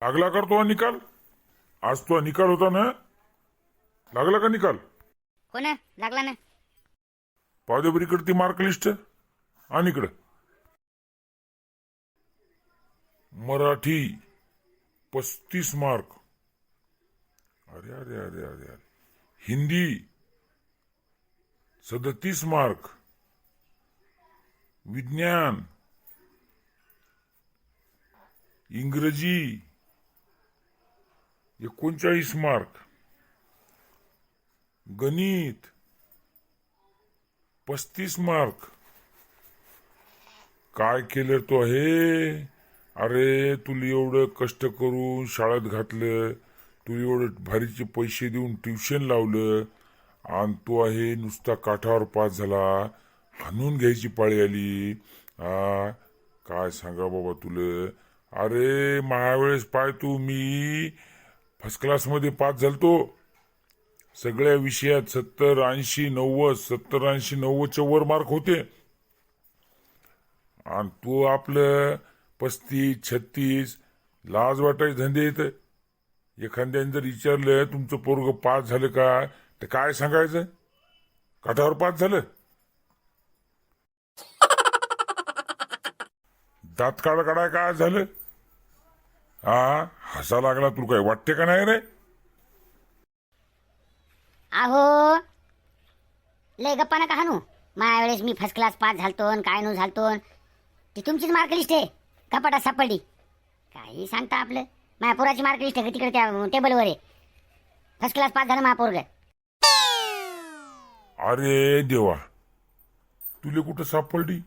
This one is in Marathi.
लागला कर तो निकाल. आज तो निकाल होता ना. लागला का निकाल? हो ना, लागला ना. पाहू दे बरं इकडे ती मार्क लिस्ट. आणि इकडे मराठी 35 मार्क. अरे अरे अरे अरे अरे. हिंदी 37 मार्क. विज्ञान, इंग्रजी 39 मार्क. गणित 35 मार्क. काय केलं तो हे? अरे तुला एवढं कष्ट करून शाळेत घातलं, तू एवढं भारीचे पैसे देऊन ट्युशन लावलं, आणि तो आहे नुसता काठावर पास झाला. हाणून घ्यायची पाळी आली. काय सांगा बाबा तुला. अरे वेळेस पाय तू, मी फर्स्ट क्लास मध्ये पास झालतो सगळ्या विषयात. 70, 80, 90, 70, 80, 90च्या वर मार्क होते. आणि तू आपलं 35, 36. लाज वाटायचे धंदे येत. एखाद्याने जर विचारलं तुमचं पोरग पास झालं का, तर काय सांगायचं? काठावर पास झालं. दात काढाय काय झालं? हसा लागला. तुला काय वाटते का नाही रे? अहो लय गप्पा नका हाणू. माझ्या वेळेस मी फर्स्ट क्लास पास झालतो काय नो झालतो. ती तुमचीच मार्क लिस्ट आहे. कपाटात सापडली. काही सांगता आपलं. माझ्या पोराची मार्क लिस्ट आहे तिकडे त्या टेबलवर आहे. फर्स्ट क्लास पास झालं माझा पोरग. अरे देवा, तुला कुठं सापडली?